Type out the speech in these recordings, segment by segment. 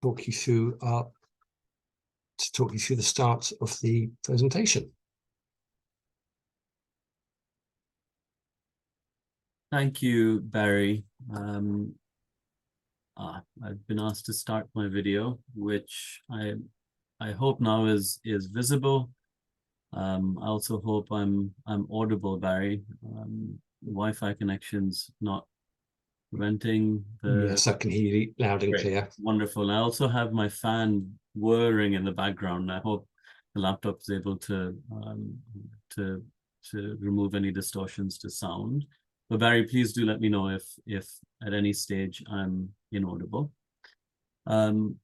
talk you through the start of the presentation. Thank you, Barry. I've been asked to start my video, which I hope now is visible. I also hope I'm audible, Barry. Wi-Fi connection's not preventing the... Yes, I can hear you loud and clear. Wonderful. I also have my fan whirring in the background. I hope the laptop is able to remove any distortions to sound. But Barry, please do let me know if at any stage I'm inaudible.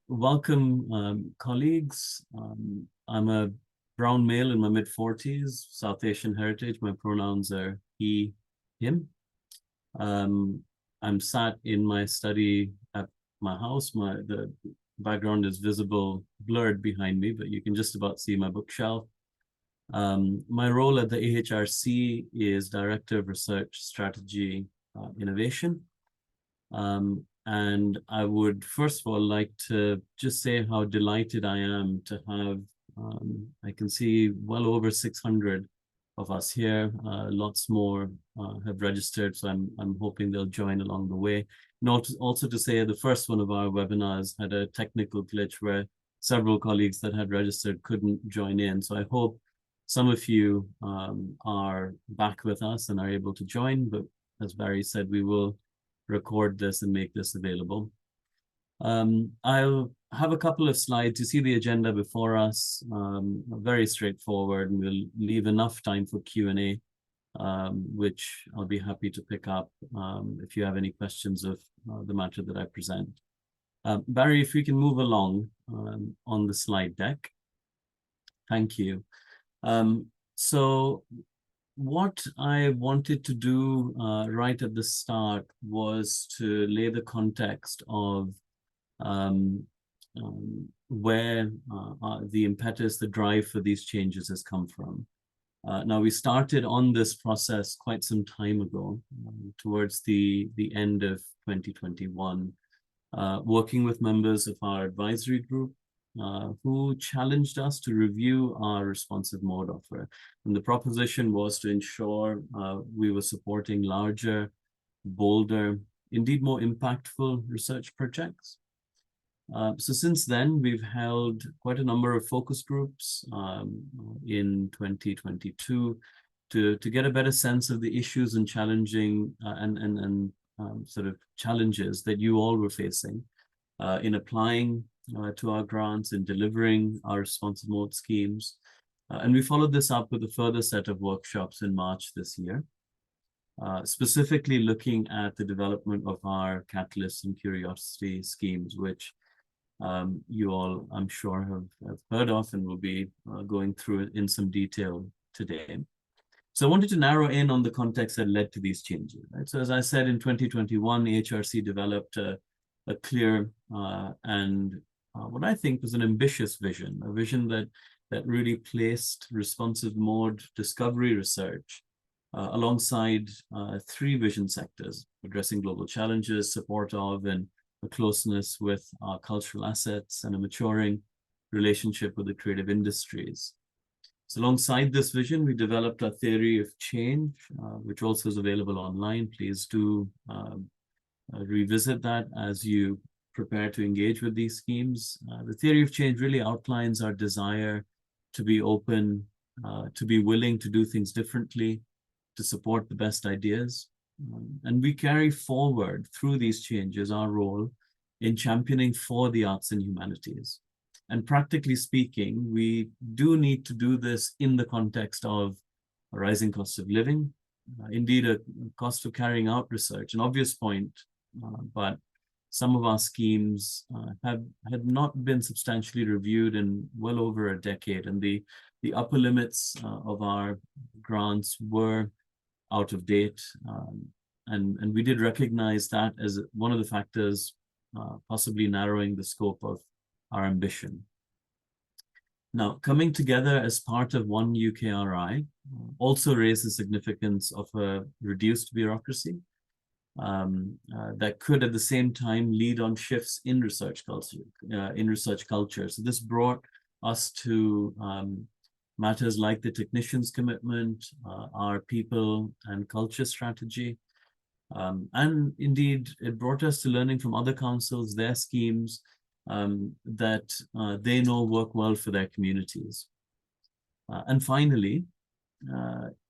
Welcome, colleagues. I'm a brown male in my mid-40s, South Asian heritage. My pronouns are he, him. I'm sat in my study at my house. The background is visible, blurred behind me, but you can just about see my bookshelf. My role at the AHRC is Director of Research Strategy Innovation. And I would first of all like to just say how delighted I am to have, I can see well over 600 of us here. Lots more have registered, so I'm hoping they'll join along the way. And also to say the first one of our webinars had a technical glitch where several colleagues that had registered couldn't join in. So I hope some of you are back with us and are able to join, but as Barry said, we will record this and make this available. I'll have a couple of slides. You see the agenda before us, very straightforward, and we'll leave enough time for Q&A, which I'll be happy to pick up if you have any questions of the matter that I present. Barry, if we can move along on the slide deck. Thank you. So what I wanted to do right at the start was to lay the context of where the impetus, the drive for these changes has come from. Now, we started on this process quite some time ago, towards the end of 2021, working with members of our advisory group, who challenged us to review our responsive mode offer. And the proposition was to ensure we were supporting larger, bolder, indeed more impactful research projects. So since then, we've held quite a number of focus groups in 2022 to get a better sense of the issues and challenging sort of challenges that you all were facing in applying to our grants and delivering our responsive mode schemes. And we followed this up with a further set of workshops in March this year, specifically looking at the development of our Catalyst and Curiosity schemes, which you all, I'm sure, have heard of and will be going through it in some detail today. So I wanted to narrow in on the context that led to these changes. Right? So as I said, in 2021, AHRC developed a clear and what I think was an ambitious vision, a vision that really placed responsive mode discovery research alongside three vision sectors: addressing global challenges, support of and a closeness with our cultural assets, and a maturing relationship with the creative industries. So alongside this vision, we developed a theory of change, which also is available online. Please do revisit that as you prepare to engage with these schemes. The theory of change really outlines our desire to be open, to be willing to do things differently, to support the best ideas. And we carry forward through these changes our role in championing for the arts and humanities. And practically speaking, we do need to do this in the context of a rising cost of living, indeed a cost of carrying out research, an obvious point, but some of our schemes had not been substantially reviewed in well over a decade, and the upper limits of our grants were out of date. And we did recognize that as one of the factors possibly narrowing the scope of our ambition. Now, coming together as part of one UKRI also raised the significance of a reduced bureaucracy, that could at the same time lead on shifts in research culture. So this brought us to matters like the technician's commitment, our people and culture strategy. And indeed, it brought us to learning from other councils, their schemes that they know work well for their communities. And finally,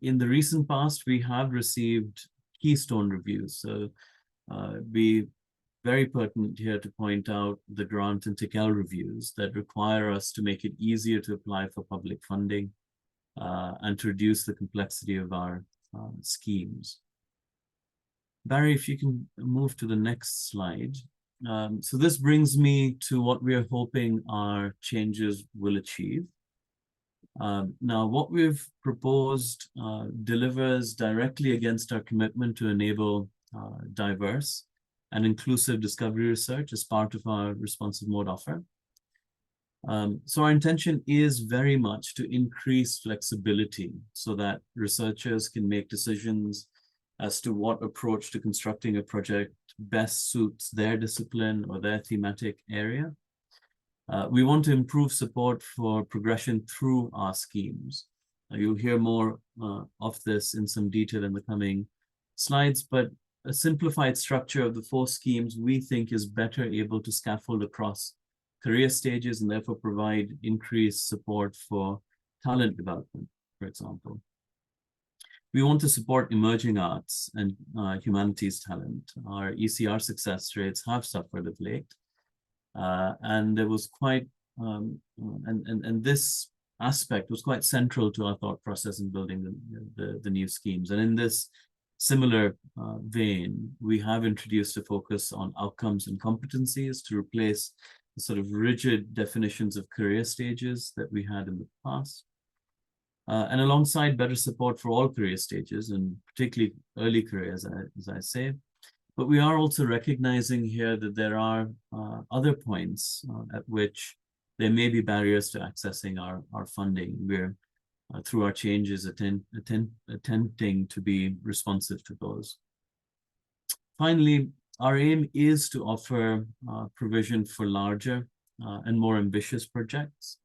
in the recent past, we have received keystone reviews. So be very pertinent here to point out the grant and TICL reviews that require us to make it easier to apply for public funding and to reduce the complexity of our schemes. Barry, if you can move to the next slide. So this brings me to what we are hoping our changes will achieve. Now, what we've proposed delivers directly against our commitment to enable diverse and inclusive discovery research as part of our responsive mode offer. So our intention is very much to increase flexibility so that researchers can make decisions as to what approach to constructing a project best suits their discipline or their thematic area. We want to improve support for progression through our schemes. You'll hear more of this in some detail in the coming slides, but a simplified structure of the 4 schemes we think is better able to scaffold across career stages and therefore provide increased support for talent development, for example. We want to support emerging arts and humanities talent. Our ECR success rates have suffered of late. And there was quite, and this aspect was quite central to our thought process in building the new schemes. And in this similar vein, we have introduced a focus on outcomes and competencies to replace the sort of rigid definitions of career stages that we had in the past. And alongside better support for all career stages, and particularly early careers, as I say. But we are also recognizing here that there are other points at which there may be barriers to accessing our funding. We're, through our changes, attempting to be responsive to those. Finally, our aim is to offer provision for larger and more ambitious projects.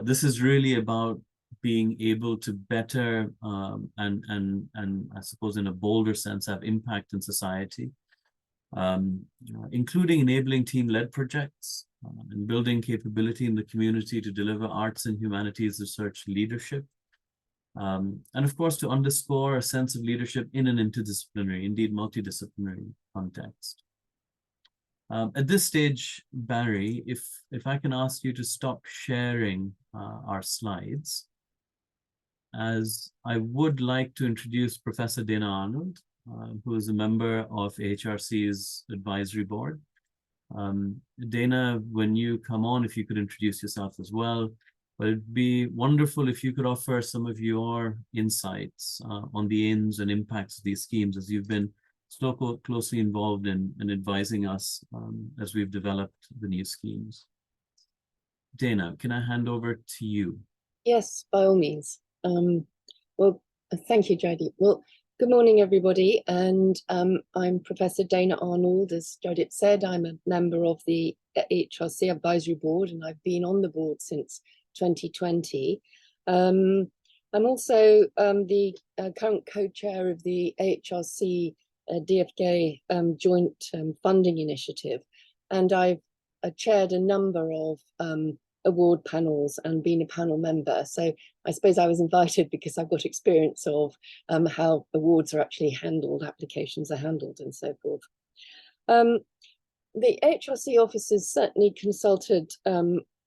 This is really about being able to better and I suppose in a bolder sense have impact in society, including enabling team-led projects and building capability in the community to deliver arts and humanities research leadership. And of course, to underscore a sense of leadership in an interdisciplinary, indeed multidisciplinary context. At this stage, Barry, if I can ask you to stop sharing our slides, as I would like to introduce Professor Dana Arnold, who is a member of AHRC's advisory board. Dana, when you come on, if you could introduce yourself as well, but it'd be wonderful if you could offer some of your insights on the ins and impacts of these schemes, as you've been so closely involved in advising us as we've developed the new schemes. Dana, can I hand over to you? Yes, by all means. Well, thank you, Jodie. Well, good morning, everybody. And I'm Professor Dana Arnold. As Jodie said, I'm a member of the AHRC Advisory Board, and I've been on the board since 2020. I'm also the current co-chair of the AHRC DFK Joint Funding Initiative, and I've chaired a number of award panels and been a panel member. So I suppose I was invited because I've got experience of how awards are actually handled, applications are handled, and so forth. The AHRC officers certainly consulted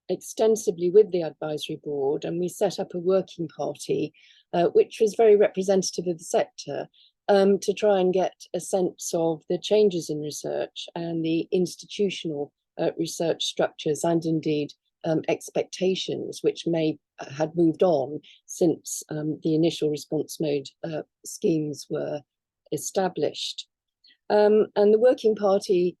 extensively with the advisory board, and we set up a working party, which was very representative of the sector, to try and get a sense of the changes in research and the institutional research structures and indeed expectations which had moved on since the initial response mode schemes were established. And the working party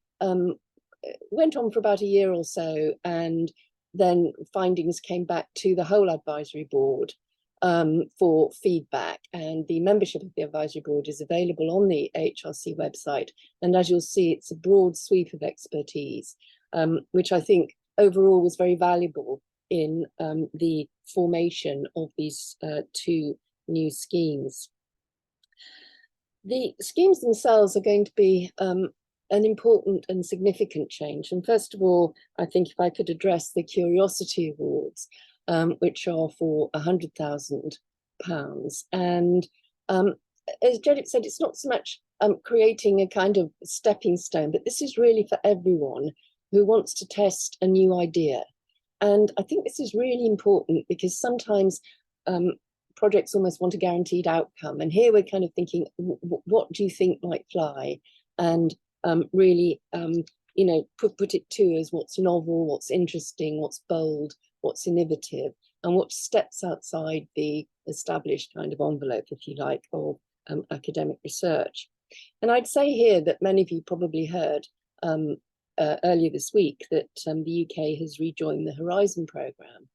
went on for about a year or so, and then findings came back to the whole advisory board. for feedback, and the membership of the advisory board is available on the AHRC website. And as you'll see, it's a broad sweep of expertise, which I think overall was very valuable in the formation of these two new schemes. The schemes themselves are going to be an important and significant change. And first of all, I think if I could address the Curiosity Awards, which are for £100,000. And as Judith said, it's not so much creating a kind of stepping stone, but this is really for everyone who wants to test a new idea. And I think this is really important because sometimes projects almost want a guaranteed outcome. And here we're kind of thinking, what do you think might fly? And really, you know, put it to us what's novel, what's interesting, what's bold, what's innovative, and what steps outside the established kind of envelope, if you like, of academic research. And I'd say here that many of you probably heard earlier this week that the UK has rejoined the Horizon programme.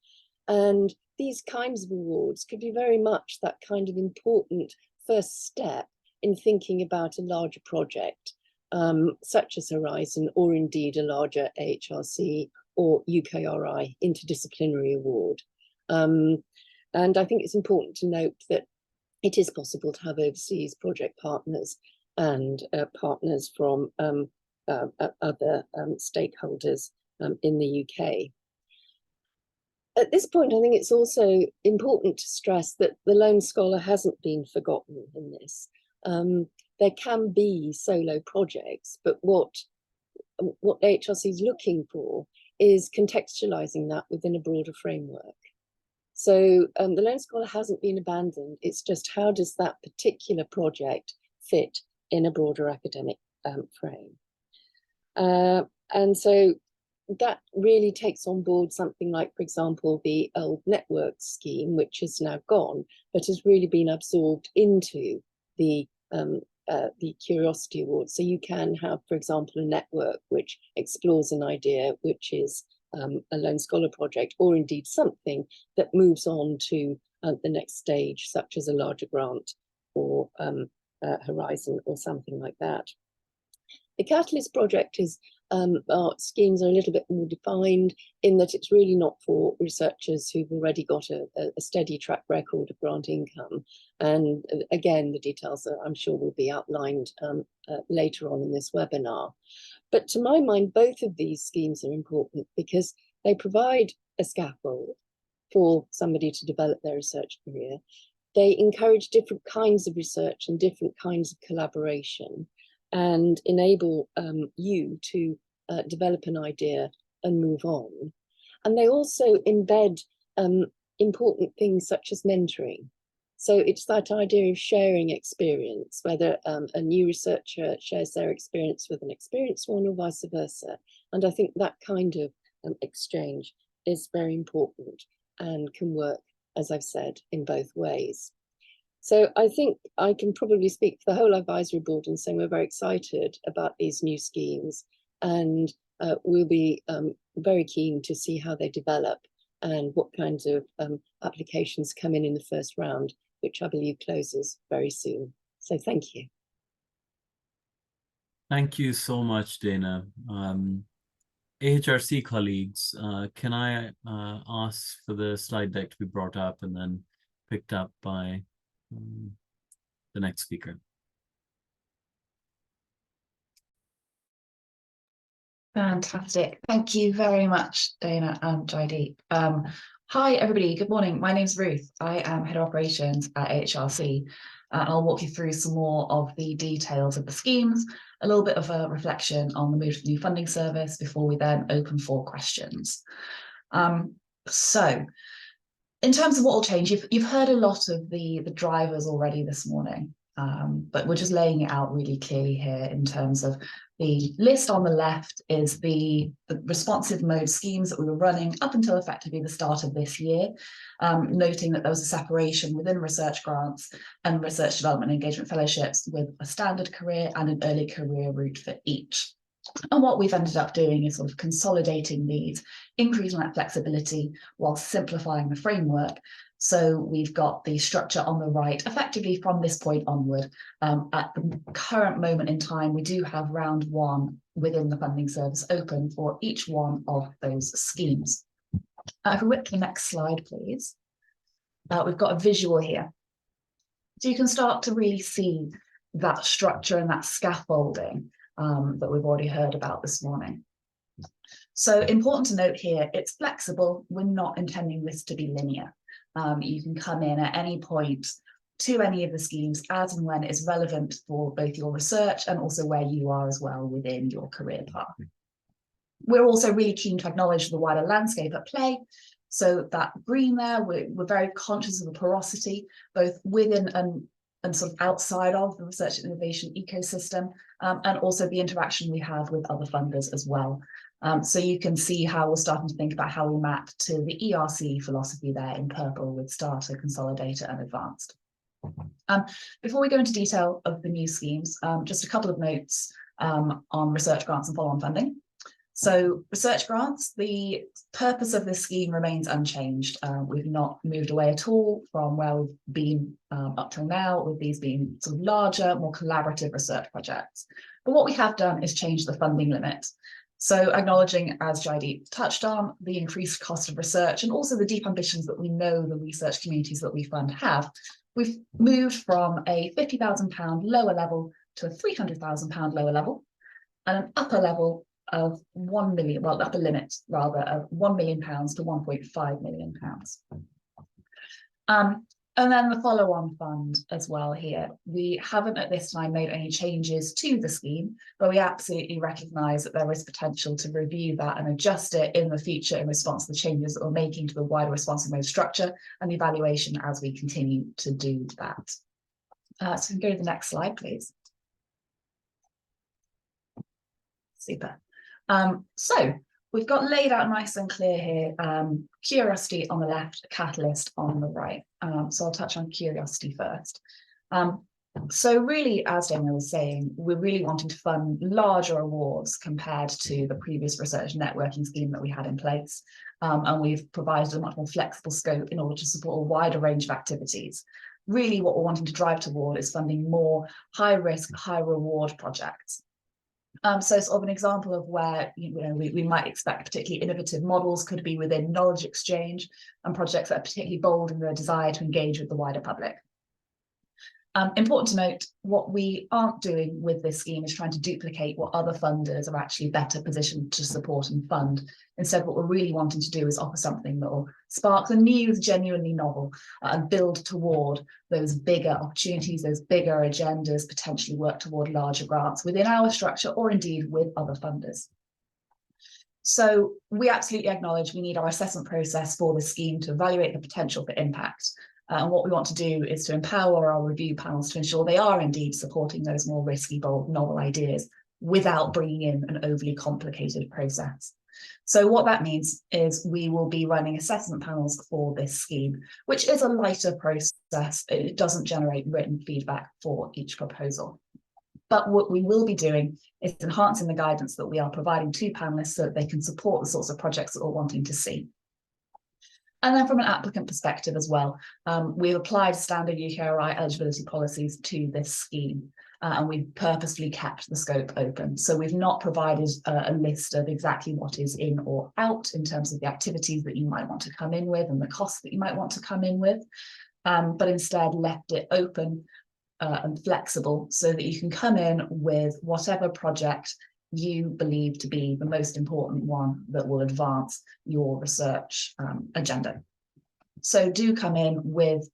And these kinds of awards could be very much that kind of important first step in thinking about a larger project, such as Horizon, or indeed a larger AHRC or UKRI interdisciplinary award. And I think it's important to note that it is possible to have overseas project partners and partners from other stakeholders in the UK. At this point, I think it's also important to stress that the lone scholar hasn't been forgotten in this. There can be solo projects, but what AHRC is looking for is contextualizing that within a broader framework. So the lone scholar hasn't been abandoned. It's just how does that particular project fit in a broader academic frame? And so that really takes on board something like, for example, the old network scheme, which is now gone, but has really been absorbed into the Curiosity Award. So you can have, for example, a network which explores an idea, which is a lone scholar project, or indeed something that moves on to the next stage, such as a larger grant or Horizon or something like that. The Catalyst project is, our schemes are a little bit more defined in that it's really not for researchers who've already got a steady track record of grant income. And again, the details I'm sure will be outlined later on in this webinar. But to my mind, both of these schemes are important because they provide a scaffold for somebody to develop their research career. They encourage different kinds of research and different kinds of collaboration, and enable you to develop an idea and move on. And they also embed important things such as mentoring. So it's that idea of sharing experience, whether a new researcher shares their experience with an experienced one or vice versa. And I think that kind of exchange is very important and can work, as I've said, in both ways. So I think I can probably speak for the whole advisory board in saying we're very excited about these new schemes, and we'll be very keen to see how they develop and what kinds of applications come in the first round, which I believe closes very soon. So thank you. Thank you so much, Dana. AHRC colleagues, can I ask for the slide deck to be brought up and then picked up by the next speaker? Fantastic. Thank you very much, Dana and Jaideep. Hi, everybody. Good morning. My name's Ruth. I am Head of Operations at AHRC. I'll walk you through some more of the details of the schemes, a little bit of a reflection on the move to the new funding service before we then open for questions. So, in terms of what will change, you've heard a lot of the drivers already this morning, but we're just laying it out really clearly here in terms of the list on the left is the responsive mode schemes that we were running up until effectively the start of this year, noting that there was a separation within research grants and research development engagement fellowships with a standard career and an early career route for each. And what we've ended up doing is sort of consolidating these, increasing that flexibility while simplifying the framework. So we've got the structure on the right, effectively from this point onward. At the current moment in time, we do have round one within the funding service open for each one of those schemes. If we whip to the next slide, please. We've got a visual here. So you can start to really see that structure and that scaffolding that we've already heard about this morning. So important to note here, it's flexible. We're not intending this to be linear. You can come in at any point to any of the schemes as and when it's relevant for both your research and also where you are as well within your career path. We're also really keen to acknowledge the wider landscape at play. So that green there, we're very conscious of the porosity, both within and sort of outside of the research and innovation ecosystem, and also the interaction we have with other funders as well. So you can see how we're starting to think about how we map to the ERC philosophy there in purple with starter, consolidator and advanced. Before we go into detail of the new schemes, just a couple of notes on research grants and follow-on funding. So research grants, the purpose of this scheme remains unchanged. We've not moved away at all from where we've been up till now, with these being sort of larger, more collaborative research projects. But what we have done is change the funding limit. So acknowledging, as Jaideep touched on, the increased cost of research and also the deep ambitions that we know the research communities that we fund have, we've moved from a £50,000 lower level to a £300,000 lower level and an upper level of 1 million, well, upper limit rather, of £1 million to £1.5 million. And then the follow-on fund as well here. We haven't at this time made any changes to the scheme, but we absolutely recognise that there is potential to review that and adjust it in the future in response to the changes that we're making to the wider responsive mode structure and the evaluation as we continue to do that. So we can go to the next slide, please. Super. So we've got laid out nice and clear here, curiosity on the left, catalyst on the right. So I'll touch on curiosity first. So really, as Dana was saying, we're really wanting to fund larger awards compared to the previous research networking scheme that we had in place. And we've provided a much more flexible scope in order to support a wider range of activities. Really what we're wanting to drive toward is funding more high risk, high reward projects. So sort of an example of where we might expect particularly innovative models could be within knowledge exchange and projects that are particularly bold in their desire to engage with the wider public. Important to note, what we aren't doing with this scheme is trying to duplicate what other funders are actually better positioned to support and fund. Instead, what we're really wanting to do is offer something that will spark the new, genuinely novel, and build toward those bigger opportunities, those bigger agendas, potentially work toward larger grants within our structure or indeed with other funders. So we absolutely acknowledge we need our assessment process for the scheme to evaluate the potential for impact. And what we want to do is to empower our review panels to ensure they are indeed supporting those more risky, bold, novel ideas without bringing in an overly complicated process. So what that means is we will be running assessment panels for this scheme, which is a lighter process. It doesn't generate written feedback for each proposal. But what we will be doing is enhancing the guidance that we are providing to panelists so that they can support the sorts of projects that we're wanting to see. And then from an applicant perspective as well, we've applied standard UKRI eligibility policies to this scheme, and we've purposefully kept the scope open. So we've not provided a list of exactly what is in or out in terms of the activities that you might want to come in with and the costs that you might want to come in with, but instead left it open and flexible so that you can come in with whatever project you believe to be the most important one that will advance your research agenda. So do come in with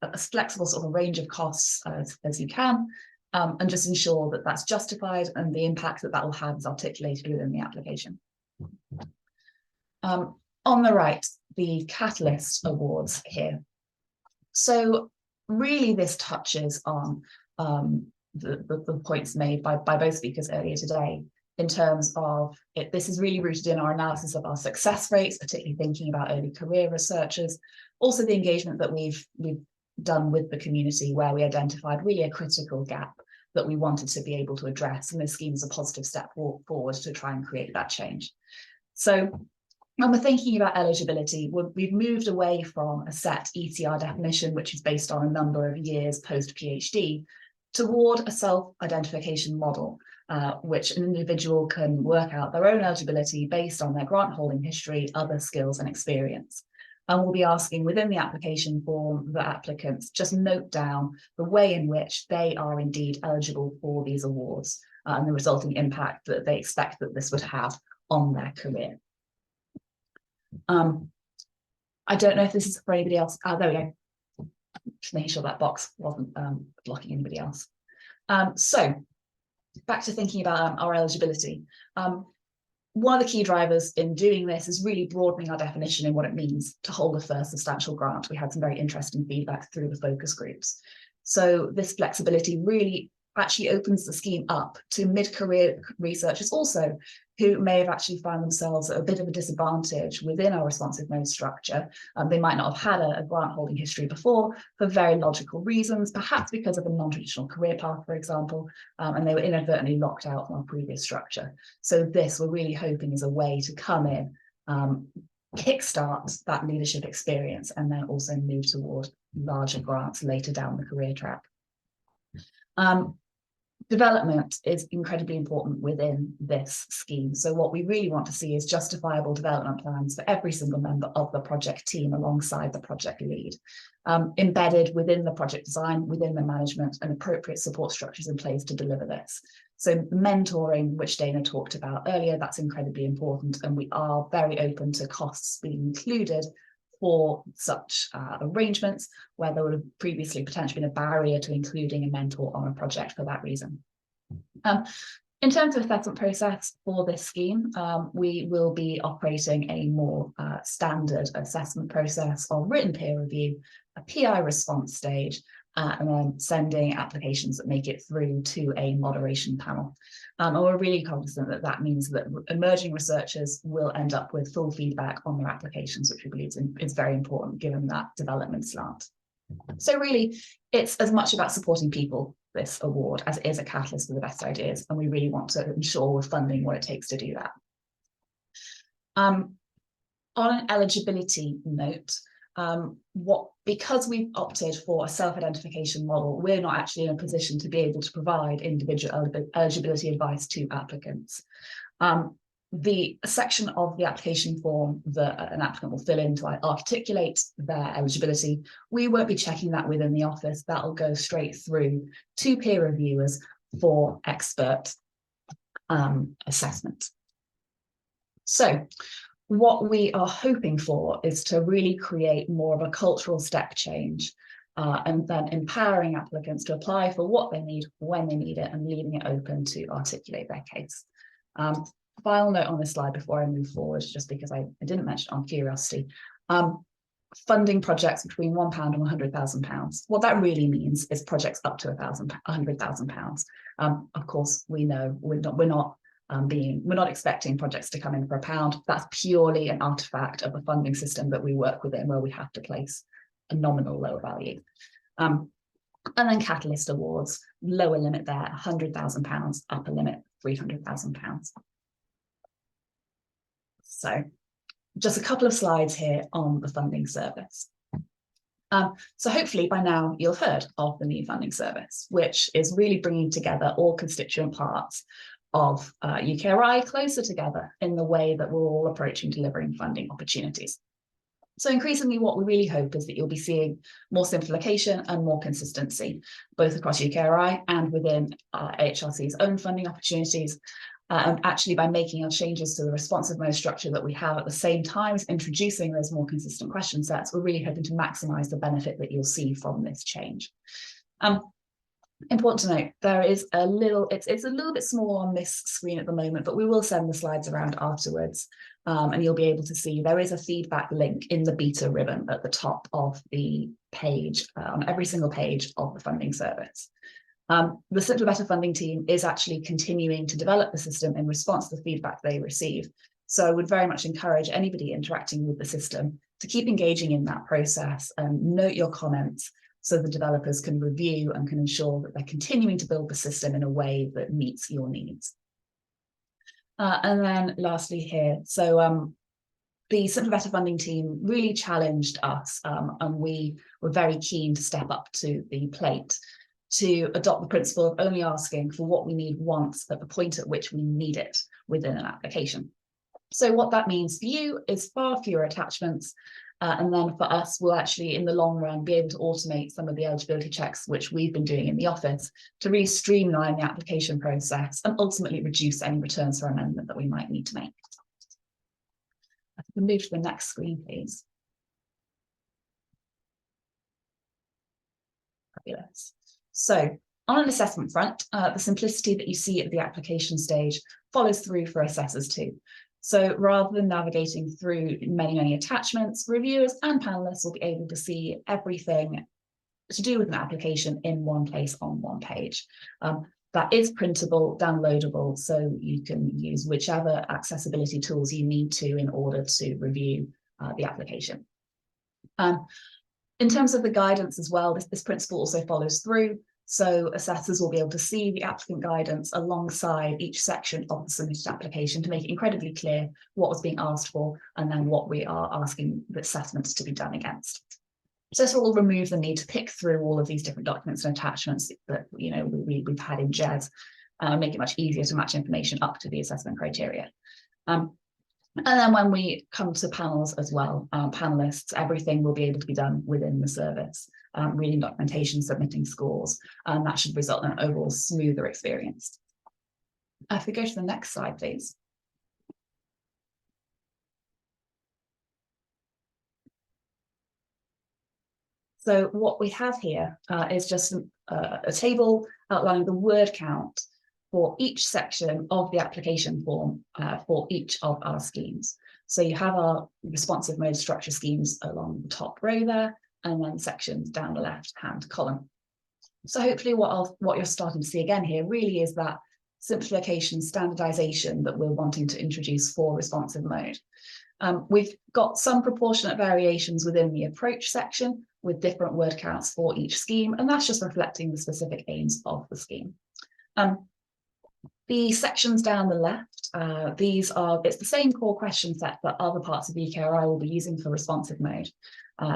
a flexible sort of range of costs as you can, and just ensure that that's justified and the impact that that will have is articulated within the application. On the right, the Catalyst Awards here. So really this touches on the points made by both speakers earlier today in terms of this is really rooted in our analysis of our success rates, particularly thinking about early career researchers, also the engagement that we've done with the community where we identified really a critical gap that we wanted to be able to address, and this scheme is a positive step forward to try and create that change. So when we're thinking about eligibility, we've moved away from a set ECR definition, which is based on a number of years post-PhD, toward a self-identification model, which an individual can work out their own eligibility based on their grant holding history, other skills and experience. And we'll be asking within the application form that applicants just note down the way in which they are indeed eligible for these awards and the resulting impact that they expect that this would have on their career. I don't know if this is for anybody else. There we go. Just making sure that box wasn't blocking anybody else. So back to thinking about our eligibility. One of the key drivers in doing this is really broadening our definition in what it means to hold a first substantial grant. We had some very interesting feedback through the focus groups. So this flexibility really actually opens the scheme up to mid-career researchers also, who may have actually found themselves at a bit of a disadvantage within our responsive mode structure. They might not have had a grant holding history before for very logical reasons, perhaps because of a non-traditional career path, for example, and they were inadvertently locked out from our previous structure. So this we're really hoping is a way to come in, kickstart that leadership experience, and then also move toward larger grants later down the career track. Development is incredibly important within this scheme. So what we really want to see is justifiable development plans for every single member of the project team alongside the project lead, embedded within the project design, within the management, and appropriate support structures in place to deliver this. So mentoring, which Dana talked about earlier, that's incredibly important, and we are very open to costs being included for such arrangements where there would have previously potentially been a barrier to including a mentor on a project for that reason. In terms of assessment process for this scheme, we will be operating a more standard assessment process of written peer review, a PI response stage, and then sending applications that make it through to a moderation panel. And we're really cognizant that that means that emerging researchers will end up with full feedback on their applications, which we believe is very important given that development slant. So really, it's as much about supporting people, this award, as it is a catalyst for the best ideas, and we really want to ensure we're funding what it takes to do that. On an eligibility note, because we've opted for a self-identification model, we're not actually in a position to be able to provide individual eligibility advice to applicants. The section of the application form that an applicant will fill in to articulate their eligibility, we won't be checking that within the office. That'll go straight through to peer reviewers for expert assessment. So what we are hoping for is to really create more of a cultural step change and then empowering applicants to apply for what they need, when they need it, and leaving it open to articulate their case. Final note on this slide before I move forward, just because I didn't mention on curiosity, funding projects between £1 and £100,000. What that really means is projects up to £100,000. Of course, we know we're not expecting projects to come in for £1. That's purely an artifact of the funding system that we work within, where we have to place a nominal lower value. And then catalyst awards, lower limit there, £100,000, upper limit £300,000. So just a couple of slides here on the funding service. So hopefully by now you've heard of the new funding service, which is really bringing together all constituent parts of UKRI closer together in the way that we're all approaching delivering funding opportunities. So increasingly what we really hope is that you'll be seeing more simplification and more consistency, both across UKRI and within AHRC's own funding opportunities. And actually by making our changes to the responsive mode structure that we have at the same time as introducing those more consistent question sets, we're really hoping to maximise the benefit that you'll see from this change. Important to note, there is a little, it's a little bit small on this screen at the moment, but we will send the slides around afterwards. And you'll be able to see there is a feedback link in the beta ribbon at the top of the page, on every single page of the funding service. The Simpler Better funding team is actually continuing to develop the system in response to the feedback they receive. So I would very much encourage anybody interacting with the system to keep engaging in that process and note your comments so the developers can review and can ensure that they're continuing to build the system in a way that meets your needs. And then lastly here, so the Simpler Better funding team really challenged us, and we were very keen to step up to the plate to adopt the principle of only asking for what we need once at the point at which we need it within an application. So what that means for you is far fewer attachments, and then for us, we'll actually, in the long run, be able to automate some of the eligibility checks, which we've been doing in the office, to really streamline the application process and ultimately reduce any returns for amendment that we might need to make. If we can move to the next screen, please. Fabulous. So on an assessment front, the simplicity that you see at the application stage follows through for assessors too. So rather than navigating through many attachments, reviewers and panelists will be able to see everything to do with an application in one place on one page. That is printable, downloadable, so you can use whichever accessibility tools you need to in order to review the application. In terms of the guidance as well, this principle also follows through. So assessors will be able to see the applicant guidance alongside each section of the submitted application to make it incredibly clear what was being asked for and then what we are asking the assessments to be done against. So this will remove the need to pick through all of these different documents and attachments that we've had in JES, make it much easier to match information up to the assessment criteria. And then when we come to panels as well, panelists, everything will be able to be done within the service, reading documentation, submitting scores, and that should result in an overall smoother experience. If we go to the next slide, please. So what we have here is just a table outlining the word count for each section of the application form for each of our schemes. So you have our responsive mode structure schemes along the top row there, and then sections down the left-hand column. So hopefully what you're starting to see again here really is that simplification, standardization that we're wanting to introduce for responsive mode. We've got some proportionate variations within the approach section with different word counts for each scheme, and that's just reflecting the specific aims of the scheme. The sections down the left, it's the same core question set that other parts of UKRI will be using for responsive mode,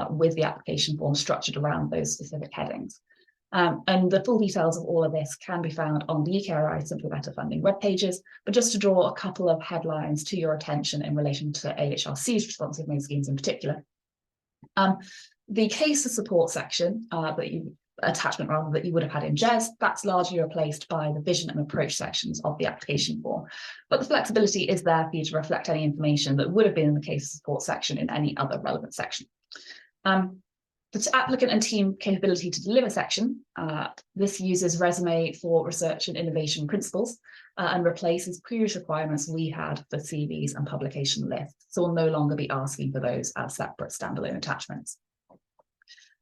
with the application form structured around those specific headings. And the full details of all of this can be found on the UKRI Simpler Better Funding web pages, but just to draw a couple of headlines to your attention in relation to AHRC's responsive mode schemes in particular. The case of support section, attachment rather, that you would have had in JES, that's largely replaced by the vision and approach sections of the application form. But the flexibility is there for you to reflect any information that would have been in the case of support section in any other relevant section. The applicant and team capability to deliver section, this uses resume for research and innovation principles and replaces previous requirements we had for CVs and publication lists. So we'll no longer be asking for those as separate standalone attachments.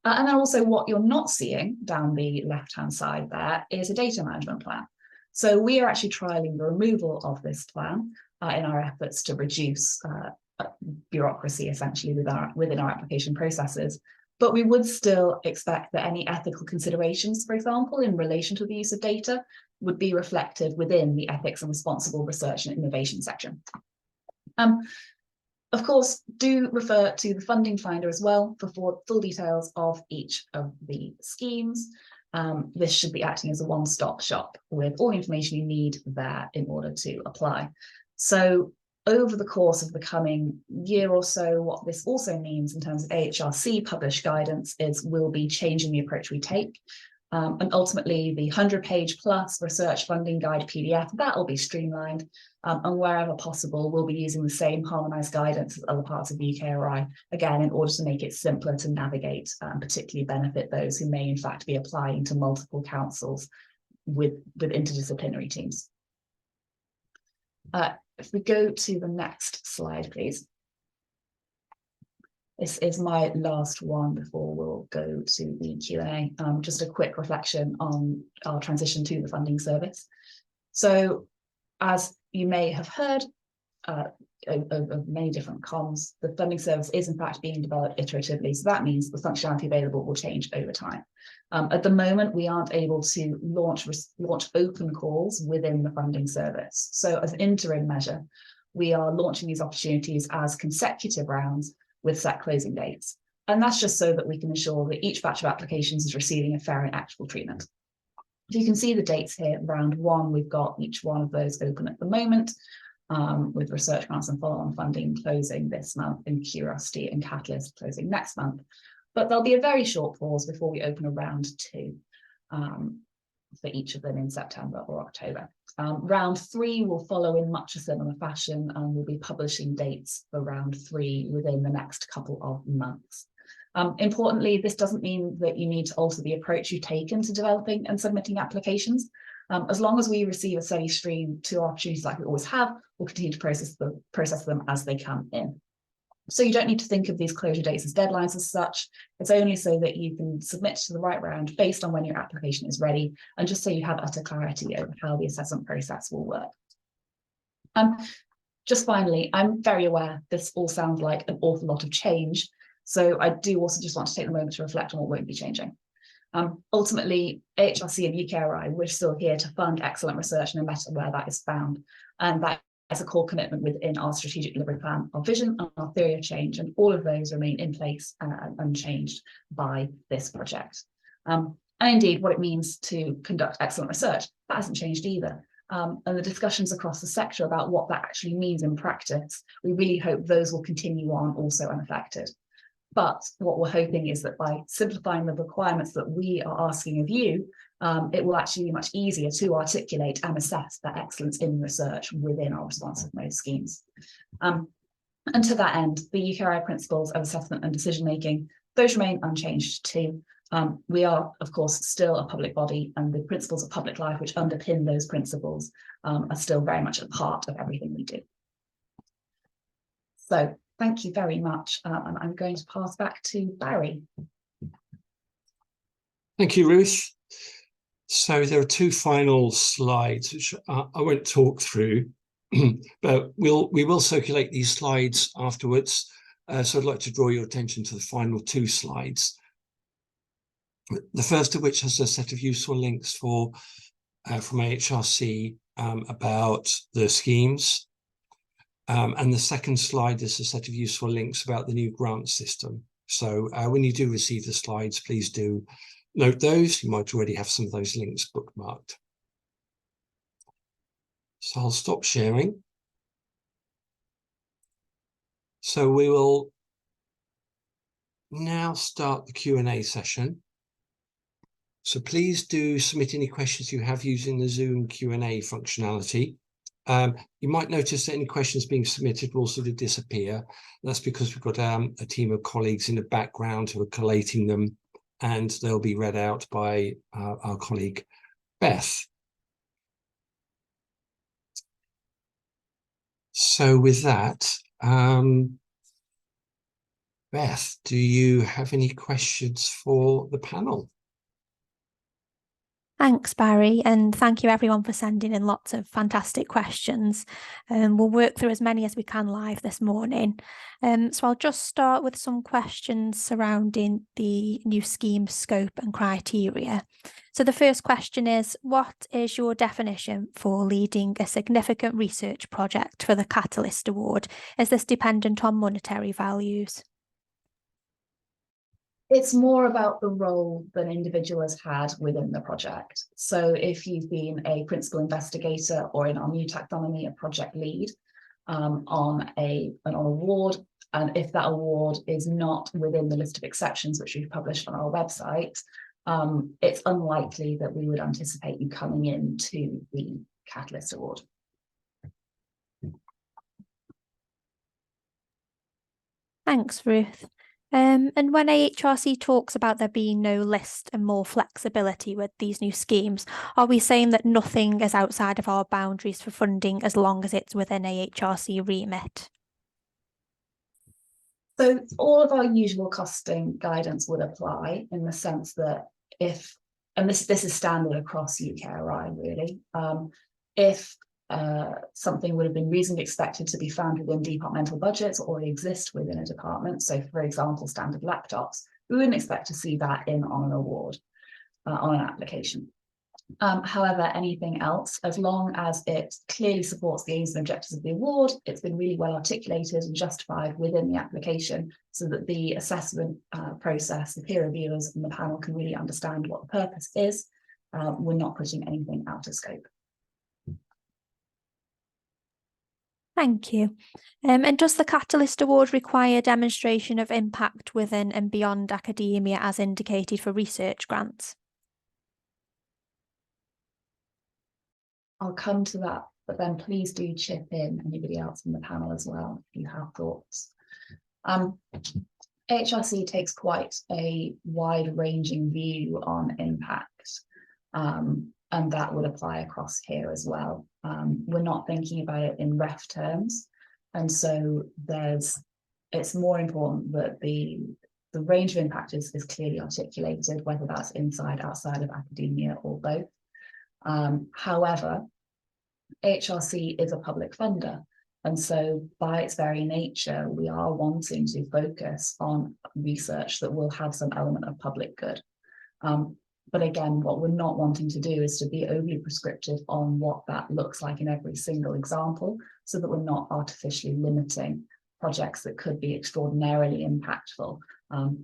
And then also what you're not seeing down the left-hand side there is a data management plan. So we are actually trialing the removal of this plan in our efforts to reduce bureaucracy essentially within our application processes. But we would still expect that any ethical considerations, for example, in relation to the use of data would be reflected within the ethics and responsible research and innovation section. Of course, do refer to the funding finder as well for full details of each of the schemes. This should be acting as a one-stop shop with all the information you need there in order to apply. So over the course of the coming year or so, what this also means in terms of AHRC published guidance is we'll be changing the approach we take. And ultimately, the 100-page plus research funding guide PDF, that will be streamlined. And wherever possible, we'll be using the same harmonized guidance as other parts of UKRI, again, in order to make it simpler to navigate and particularly benefit those who may in fact be applying to multiple councils with interdisciplinary teams. If we go to the next slide, please. This is my last one before we'll go to the Q&A. Just a quick reflection on our transition to the funding service. So as you may have heard, of many different comms. The funding service is in fact being developed iteratively, so that means the functionality available will change over time. At the moment, we aren't able to launch open calls within the funding service. So as an interim measure, we are launching these opportunities as consecutive rounds with set closing dates. And that's just so that we can ensure that each batch of applications is receiving a fair and equitable treatment. So you can see the dates here. Round 1, we've got each one of those open at the moment, with research grants and follow-on funding closing this month, and Curiosity and Catalyst closing next month. But there'll be a very short pause before we open a round 2 for each of them in September or October. Round 3 will follow in much a similar fashion, and we'll be publishing dates for round 3 within the next couple of months. Importantly, this doesn't mean that you need to alter the approach you've taken to developing and submitting applications. As long as we receive a steady stream to opportunities like we always have, we'll continue to process them as they come in. So you don't need to think of these closure dates as deadlines as such. It's only so that you can submit to the right round based on when your application is ready, and just so you have utter clarity over how the assessment process will work. Just finally, I'm very aware this all sounds like an awful lot of change. So I do also just want to take the moment to reflect on what won't be changing. Ultimately, AHRC and UKRI, we're still here to fund excellent research no matter where that is found. And that is a core commitment within our strategic delivery plan, our vision and our theory of change. And all of those remain in place and unchanged by this project. And indeed, what it means to conduct excellent research, that hasn't changed either. And the discussions across the sector about what that actually means in practice, we really hope those will continue on also unaffected. But what we're hoping is that by simplifying the requirements that we are asking of you, it will actually be much easier to articulate and assess that excellence in research within our responsive mode schemes. And to that end, the UKRI principles of assessment and decision making, those remain unchanged too. We are, of course, still a public body, and the principles of public life which underpin those principles are still very much a part of everything we do. So thank you very much, and I'm going to pass back to Barry. Thank you, Ruth. So there are 2 final slides, which I won't talk through, but we will circulate these slides afterwards. So I'd like to draw your attention to the final 2 slides. The first of which has a set of useful links from AHRC about the schemes. And the second slide is a set of useful links about the new grant system. So when you do receive the slides, please do note those. You might already have some of those links bookmarked. So I'll stop sharing. So we will now start the Q&A session. So please do submit any questions you have using the Zoom Q&A functionality. You might notice that any questions being submitted will sort of disappear. That's because we've got a team of colleagues in the background who are collating them, and they'll be read out by our colleague Beth. So with that, Beth, do you have any questions for the panel? Thanks, Barry, and thank you everyone for sending in lots of fantastic questions. We'll work through as many as we can live this morning. So I'll just start with some questions surrounding the new scheme scope and criteria. So the first question is, what is your definition for leading a significant research project for the Catalyst Award? Is this dependent on monetary values? It's more about the role that an individual has had within the project. So if you've been a principal investigator, or in our new taxonomy, a project lead on an award, and if that award is not within the list of exceptions which we've published on our website, it's unlikely that we would anticipate you coming into the Catalyst Award. Thanks, Ruth. And when AHRC talks about there being no list and more flexibility with these new schemes, are we saying that nothing is outside of our boundaries for funding as long as it's within AHRC remit? So all of our usual costing guidance would apply, in the sense that if, and this is standard across UKRI really, if something would have been reasonably expected to be found within departmental budgets or already exist within a department. So, for example, standard laptops, we wouldn't expect to see that on an award, on an application. However, anything else, as long as it clearly supports the aims and objectives of the award, it's been really well articulated and justified within the application so that the assessment process, the peer reviewers and the panel can really understand what the purpose is. We're not putting anything out of scope. Thank you. And does the Catalyst Award require demonstration of impact within and beyond academia as indicated for research grants? I'll come to that, but then please do chip in, anybody else in the panel as well, if you have thoughts. AHRC takes quite a wide-ranging view on impact, and that would apply across here as well. We're not thinking about it in ref terms, and so it's more important that the range of impact is clearly articulated, whether that's inside, outside of academia, or both. However, AHRC is a public funder, and so by its very nature, we are wanting to focus on research that will have some element of public good. But again, what we're not wanting to do is to be overly prescriptive on what that looks like in every single example, so that we're not artificially limiting projects that could be extraordinarily impactful,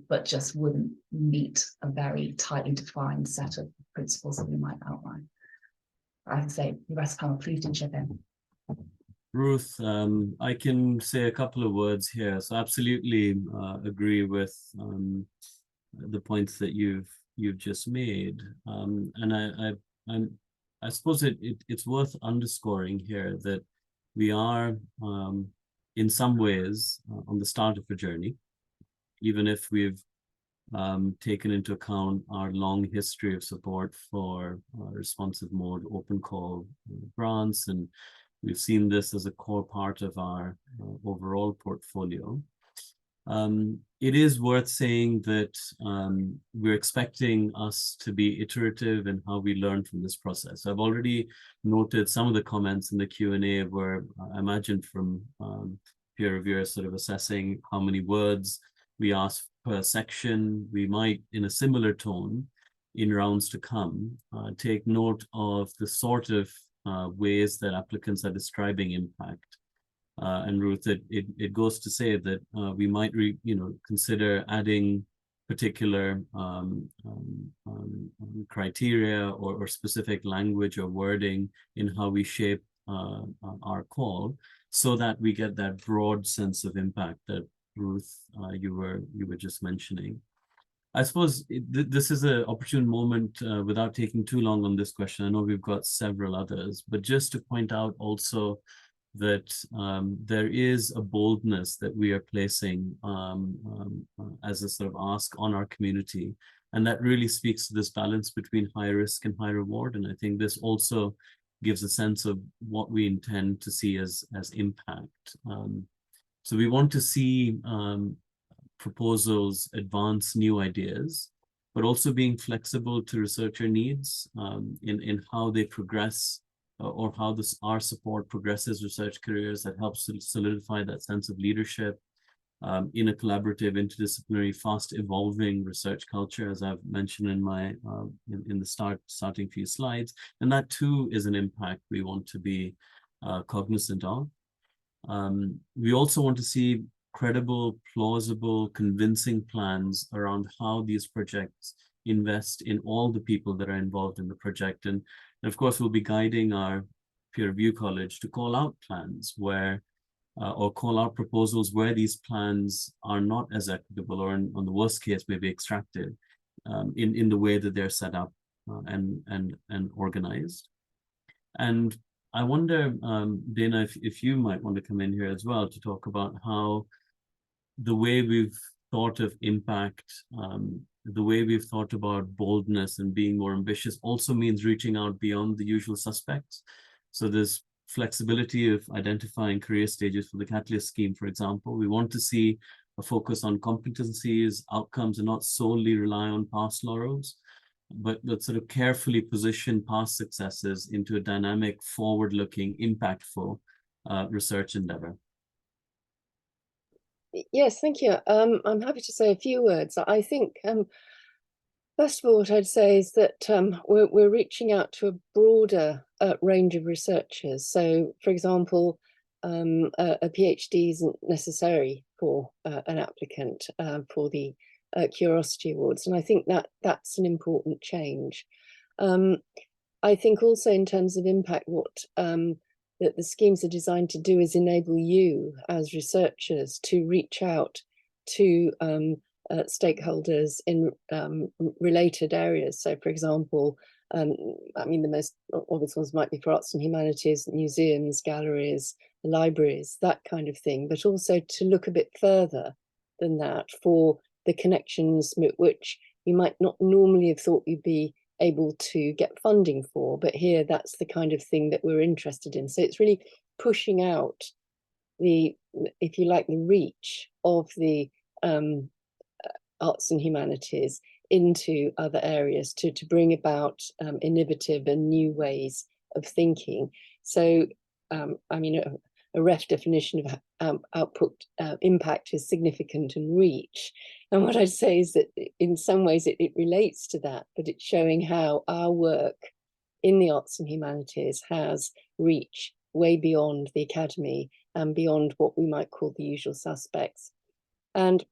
but just wouldn't meet a very tightly defined set of principles that we might outline. I say the rest of the panel, please do chip in. Ruth, I can say a couple of words here. So absolutely agree with the points that you've just made, and I suppose it's worth underscoring here that we are in some ways on the start of a journey, even if we've taken into account our long history of support for responsive mode open call grants, and we've seen this as a core part of our overall portfolio. It is worth saying that we're expecting us to be iterative in how we learn from this process. I've already noted some of the comments in the Q&A where I imagine from peer reviewers sort of assessing how many words we ask per section. We might, in a similar tone, in rounds to come, take note of the sort of ways that applicants are describing impact. And Ruth, it goes to say that we might consider adding particular criteria or specific language or wording in how we shape our call, so that we get that broad sense of impact that Ruth, you were just mentioning. I suppose this is an opportune moment, without taking too long on this question. I know we've got several others, but just to point out also that there is a boldness that we are placing as a sort of ask on our community, and that really speaks to this balance between high risk and high reward. And I think this also gives a sense of what we intend to see as impact. So we want to see proposals advance new ideas, but also being flexible to researcher needs in how they progress, or how our support progresses research careers, that helps to solidify that sense of leadership in a collaborative, interdisciplinary, fast evolving research culture, as I've mentioned in my in the starting few slides. And that too is an impact we want to be cognizant of. We also want to see credible, plausible, convincing plans around how these projects invest in all the people that are involved in the project. And of course, we'll be guiding our peer review college to call out plans where, or call out proposals where these plans are not as equitable, or on the worst case, maybe extracted in the way that they're set up and organized. And I wonder, Dana, if you might want to come in here as well to talk about how the way we've thought of impact, the way we've thought about boldness and being more ambitious also means reaching out beyond the usual suspects. So there's flexibility of identifying career stages for the Catalyst scheme, for example. We want to see a focus on competencies, outcomes, and not solely rely on past laurels. but sort of carefully position past successes into a dynamic, forward-looking, impactful research endeavor? Yes, thank you. I'm happy to say a few words. I think, first of all, what I'd say is that we're reaching out to a broader range of researchers. So, for example, a PhD isn't necessary for an applicant for the Curiosity Awards, and I think that that's an important change. I think also in terms of impact, what that the schemes are designed to do is enable you as researchers to reach out to stakeholders in related areas. So, for example, I mean, the most obvious ones might be for arts and humanities, museums, galleries, libraries, that kind of thing, but also to look a bit further than that for the connections which you might not normally have thought you'd be able to get funding for, but here that's the kind of thing that we're interested in. So it's really pushing out the, if you like, the reach of the arts and humanities into other areas to bring about innovative and new ways of thinking. So, I mean, a ref definition of output impact is significant and reach. And what I'd say is that in some ways it relates to that, but it's showing how our work in the arts and humanities has reach way beyond the academy and beyond what we might call the usual suspects. And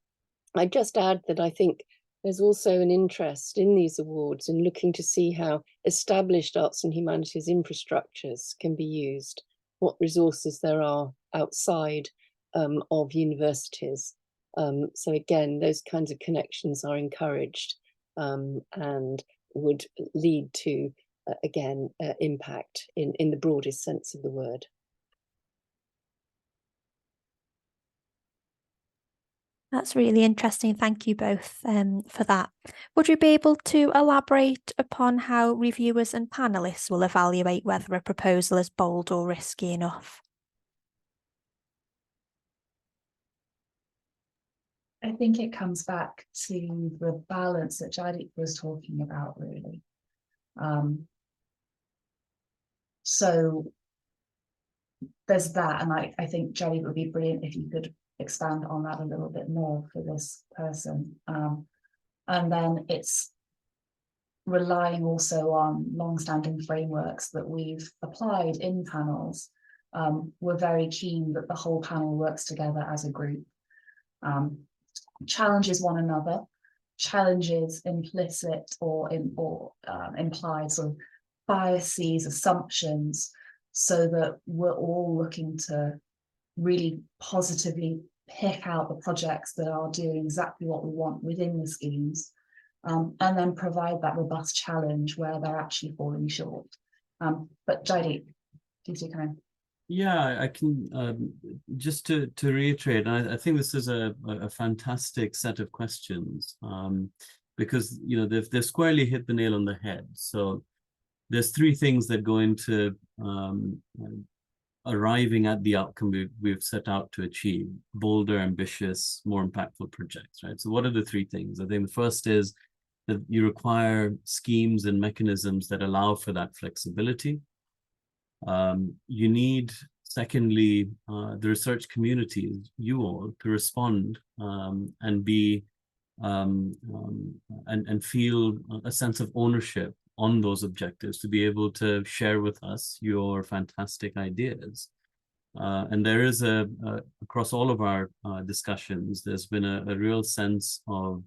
I'd just add that I think there's also an interest in these awards in looking to see how established arts and humanities infrastructures can be used, what resources there are outside of universities. So again, those kinds of connections are encouraged and would lead to, again, impact in the broadest sense of the word. That's really interesting. Thank you both for that. Would you be able to elaborate upon how reviewers and panelists will evaluate whether a proposal is bold or risky enough? I think it comes back to the balance that Jaideep was talking about, really. So there's that, and I think Jaideep would be brilliant if you could expand on that a little bit more for this person. And then it's relying also on long-standing frameworks that we've applied in panels. We're very keen that the whole panel works together as a group, challenges one another, challenges implicit or implied sort of biases, assumptions, so that we're all looking to really positively pick out the projects that are doing exactly what we want within the schemes, and then provide that robust challenge where they're actually falling short. But Jaideep, please do come in. Yeah, I can just to reiterate, I think this is a fantastic set of questions, because they've squarely hit the nail on the head. So there's three things that go into arriving at the outcome we've set out to achieve: bolder, ambitious, more impactful projects, right? So what are the three things? I think the first is that you require schemes and mechanisms that allow for that flexibility. You need, secondly, the research community, you all, to respond and be and feel a sense of ownership on those objectives, to be able to share with us your fantastic ideas. And there is across all of our discussions, there's been a real sense of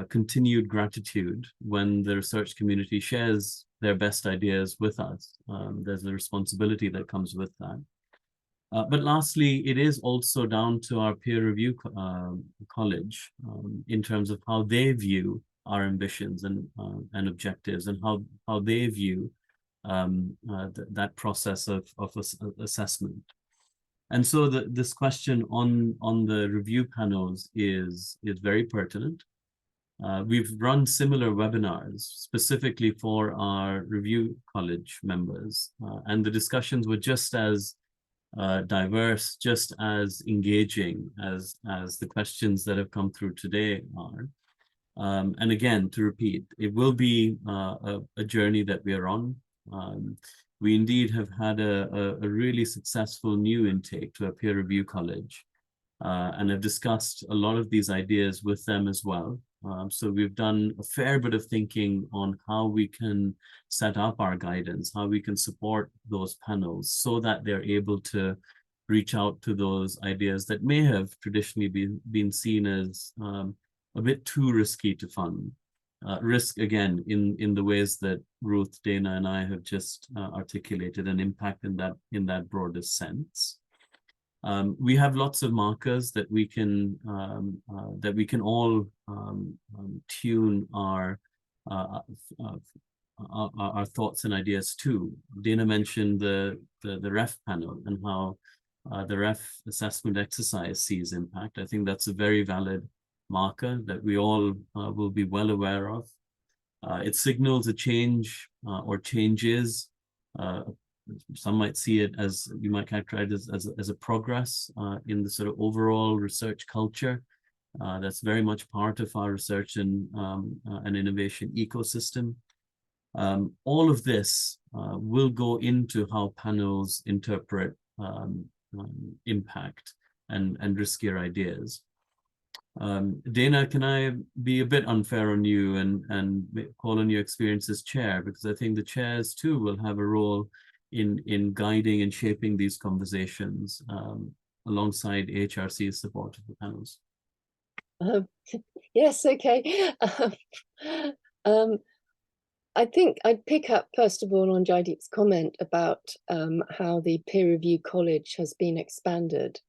continued gratitude when the research community shares their best ideas with us. There's a responsibility that comes with that. But lastly, it is also down to our peer review college in terms of how they view our ambitions and objectives, and how they view that process of assessment. And so this question on the review panels is very pertinent. We've run similar webinars specifically for our review college members, and the discussions were just as diverse, just as engaging as the questions that have come through today are. And again, to repeat, it will be a journey that we are on. We indeed have had a really successful new intake to a peer review college, and have discussed a lot of these ideas with them as well. So we've done a fair bit of thinking on how we can set up our guidance, how we can support those panels so that they're able to reach out to those ideas that may have traditionally been seen as a bit too risky to fund. Risk, again, in the ways that Ruth, Dana, and I have just articulated, an impact in that broadest sense. We have lots of markers that we can all tune our thoughts and ideas to. Dana mentioned the REF panel and how the REF assessment exercise sees impact. I think that's a very valid marker that we all will be well aware of. It signals a change or changes. Some might see it as, you might characterize it as a progress in the sort of overall research culture. That's very much part of our research and innovation ecosystem. All of this will go into how panels interpret impact and riskier ideas. Dana, can I be a bit unfair on you and call on your experience as chair? Because I think the chairs too will have a role in guiding and shaping these conversations alongside AHRC's support of the panels. Yes, okay. I think I'd pick up first of all on Jaideep's comment about how the peer review college has been expanded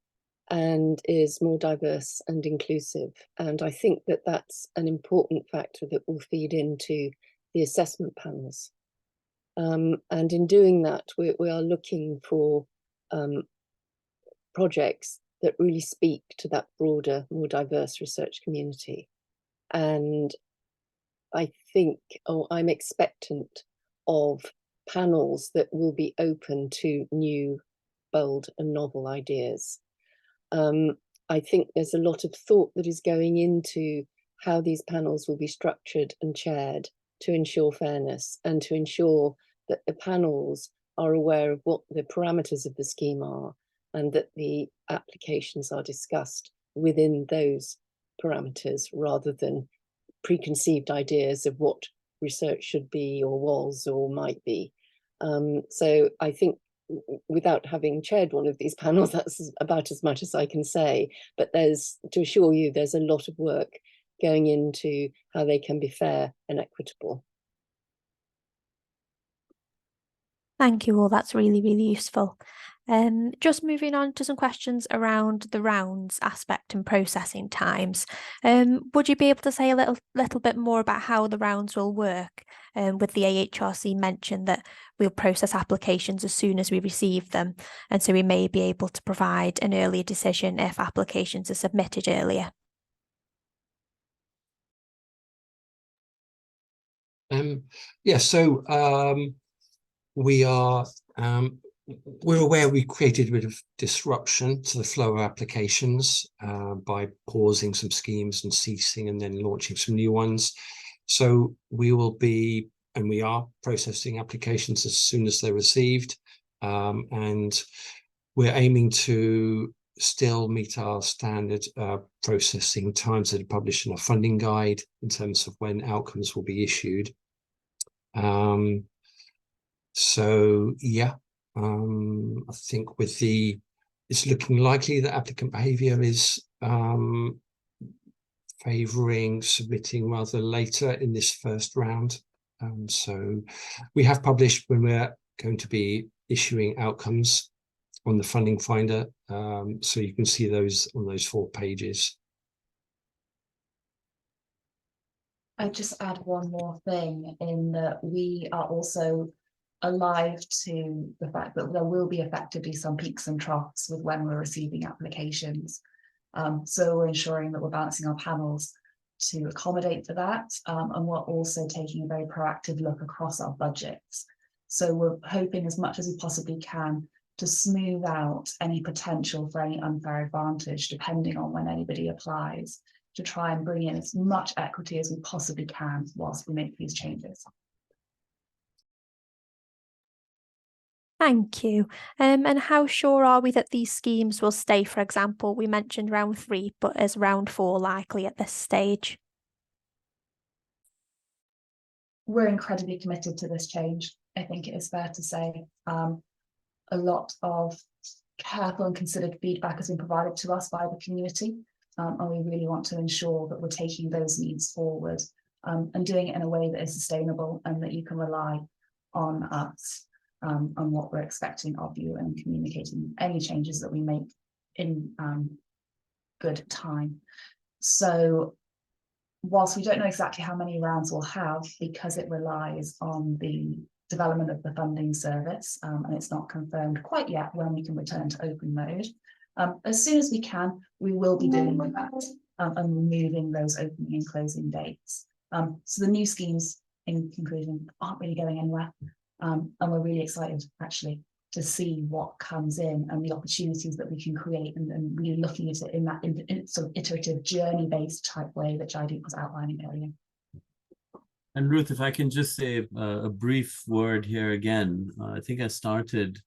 and is more diverse and inclusive. And I think that that's an important factor that will feed into the assessment panels. And in doing that, we are looking for projects that really speak to that broader, more diverse research community. And I think, I'm expectant of panels that will be open to new, bold and novel ideas. I think there's a lot of thought that is going into how these panels will be structured and chaired to ensure fairness and to ensure that the panels are aware of what the parameters of the scheme are and that the applications are discussed within those parameters rather than preconceived ideas of what research should be or was or might be. So I think, without having chaired one of these panels, that's about as much as I can say, but there's, to assure you, there's a lot of work going into how they can be fair and equitable. Thank you all, that's really, really useful. Just moving on to some questions around the rounds aspect and processing times. Would you be able to say a little bit more about how the rounds will work? With the AHRC mentioned that we'll process applications as soon as we receive them, and so we may be able to provide an earlier decision if applications are submitted earlier. Yeah, so we're aware we created a bit of disruption to the flow of applications by pausing some schemes and ceasing and then launching some new ones. So we will be, and we are, processing applications as soon as they're received. And we're aiming to still meet our standard processing times that are published in our funding guide in terms of when outcomes will be issued. So yeah, I think it's looking likely that applicant behaviour is favouring submitting rather later in this first round. So we have published when we're going to be issuing outcomes on the funding finder, so you can see those on those 4 pages. I'd just add one more thing in that we are also alive to the fact that there will be effectively some peaks and troughs with when we're receiving applications. So we're ensuring that we're balancing our panels to accommodate for that. And we're also taking a very proactive look across our budgets. So we're hoping as much as we possibly can to smooth out any potential for any unfair advantage, depending on when anybody applies. to try and bring in as much equity as we possibly can whilst we make these changes. Thank you. And how sure are we that these schemes will stay? For example, we mentioned round 3, but is round 4 likely at this stage? We're incredibly committed to this change. I think it is fair to say a lot of careful and considered feedback has been provided to us by the community, and we really want to ensure that we're taking those needs forward and doing it in a way that is sustainable and that you can rely on us on what we're expecting of you and communicating any changes that we make in good time. So whilst we don't know exactly how many rounds we'll have, because it relies on the development of the funding service, and it's not confirmed quite yet when we can return to open mode. As soon as we can, we will be doing that and removing those opening and closing dates. So the new schemes, in conclusion, aren't really going anywhere. And we're really excited, actually, to see what comes in and the opportunities that we can create, and really looking at it in that sort of iterative journey-based type way that Jaideep was outlining earlier. And Ruth, if I can just say a brief word here again, I think I started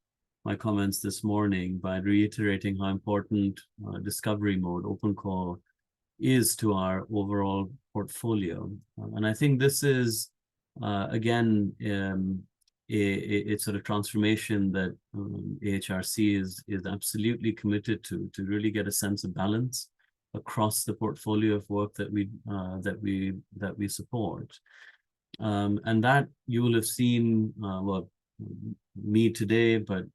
my comments this morning by reiterating how important discovery mode, open call, is to our overall portfolio. And I think this is, again, a sort of transformation that AHRC is absolutely committed to really get a sense of balance across the portfolio of work that we support. And that you will have seen, well, me today, but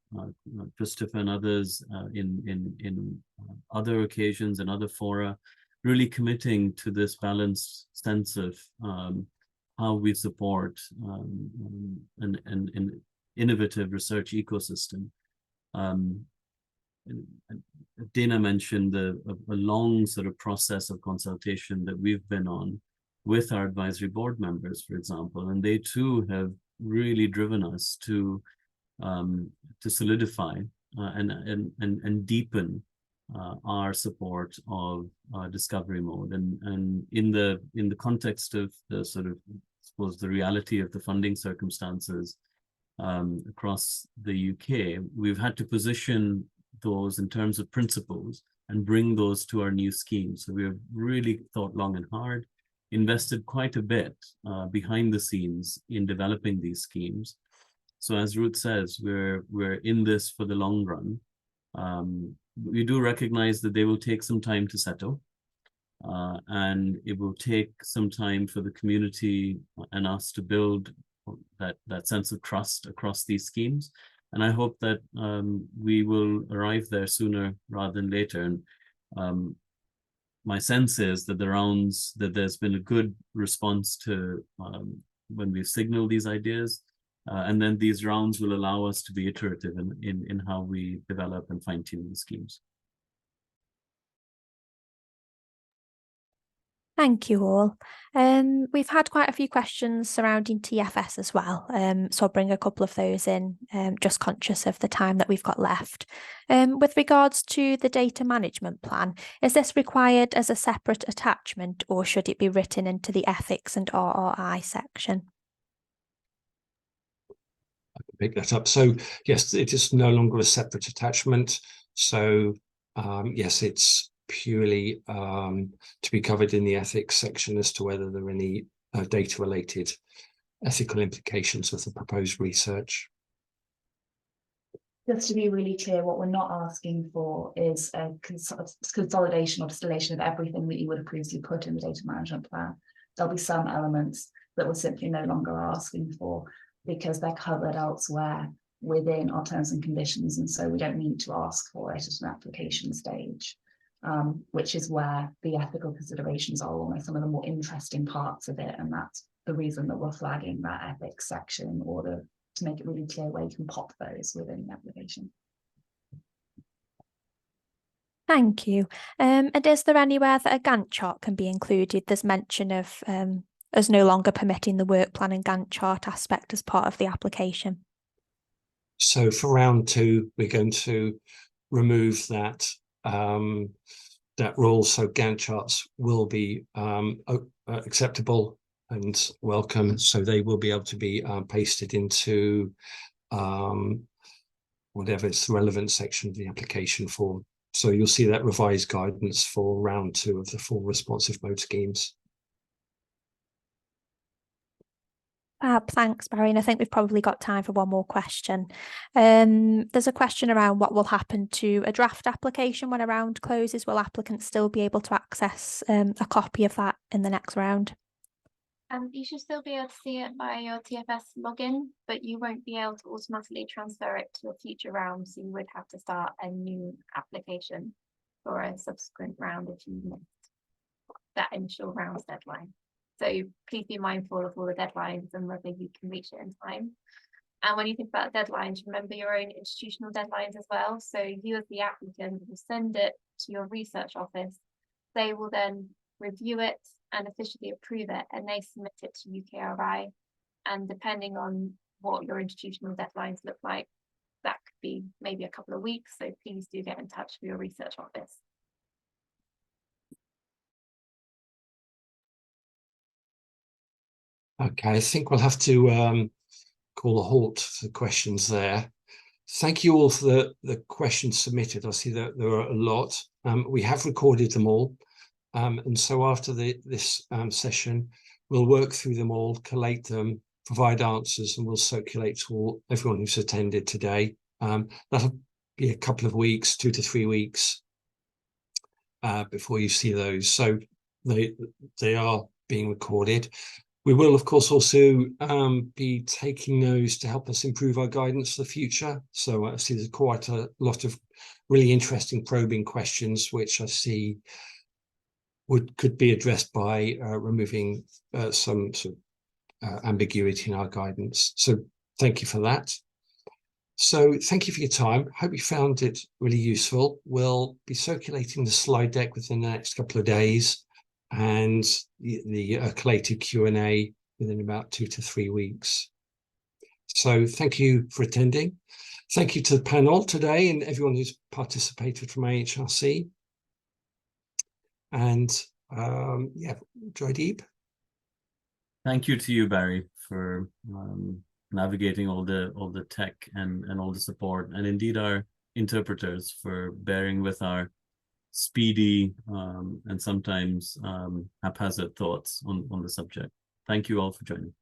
Christopher and others in other occasions and other fora, really committing to this balanced sense of how we support an innovative research ecosystem. Dana mentioned a long sort of process of consultation that we've been on with our advisory board members, for example, and they too have really driven us to solidify and deepen our support of discovery mode, and in the context of the sort of, I suppose, the reality of the funding circumstances across the UK, we've had to position those in terms of principles and bring those to our new schemes. So we've really thought long and hard, invested quite a bit behind the scenes in developing these schemes. So as Ruth says, we're in this for the long run. We do recognize that they will take some time to settle, and it will take some time for the community and us to build that sense of trust across these schemes. And I hope that we will arrive there sooner rather than later. And my sense is that that there's been a good response to when we signal these ideas. And then these rounds will allow us to be iterative in how we develop and fine-tune the schemes. Thank you all. We've had quite a few questions surrounding TFS as well, so I'll bring a couple of those in, just conscious of the time that we've got left. With regards to the data management plan, is this required as a separate attachment, or should it be written into the ethics and RRI section? I can pick that up. So yes, it is no longer a separate attachment. So yes, it's purely to be covered in the ethics section as to whether there are any data related ethical implications of the proposed research. Just to be really clear, what we're not asking for is a consolidation or distillation of everything that you would have previously put in the data management plan. There'll be some elements that we're simply no longer asking for because they're covered elsewhere within our terms and conditions, and so we don't need to ask for it at an application stage. Which is where the ethical considerations are almost some of the more interesting parts of it, and that's the reason that we're flagging that ethics section in order to make it really clear where you can pop those within the application. Thank you. And is there anywhere that a Gantt chart can be included? There's mention of us no longer permitting the work plan and Gantt chart aspect as part of the application. So for round 2, we're going to remove that that rule. So Gantt charts will be acceptable and welcome. So they will be able to be pasted into whatever is the relevant section of the application form. So you'll see that revised guidance for round 2 of the full responsive mode schemes. Thanks, Barry. And I think we've probably got time for one more question. There's a question around what will happen to a draft application when a round closes. Will applicants still be able to access a copy of that in the next round? You should still be able to see it via your TFS login, but you won't be able to automatically transfer it to a future round. So you would have to start a new application for a subsequent round if you missed that initial round's deadline. So please be mindful of all the deadlines and whether you can reach it in time. And when you think about deadlines, remember your own institutional deadlines as well. So you as the applicant will send it to your research office. They will then review it and officially approve it, and they submit it to UKRI. And depending on what your institutional deadlines look like, that could be maybe a couple of weeks. So please do get in touch with your research office. Okay, I think we'll have to call a halt to the questions there. Thank you all for the questions submitted. I see that there are a lot. We have recorded them all. And so after this session, we'll work through them all, collate them, provide answers, and we'll circulate to everyone who's attended today. That'll be a couple of weeks, 2 to 3 weeks before you see those. So they are being recorded. We will, of course, also be taking those to help us improve our guidance for the future. So I see there's quite a lot of really interesting probing questions, which I see could be addressed by removing some sort of ambiguity in our guidance. So thank you for that. So thank you for your time. Hope you found it really useful. We'll be circulating the slide deck within the next couple of days, and the collated Q&A within about 2 to 3 weeks. So thank you for attending. Thank you to the panel today and everyone who's participated from AHRC. And yeah, Joydeep. Thank you to you, Barry, for navigating all the tech and all the support, and indeed our interpreters for bearing with our speedy and sometimes haphazard thoughts on the subject. Thank you all for joining.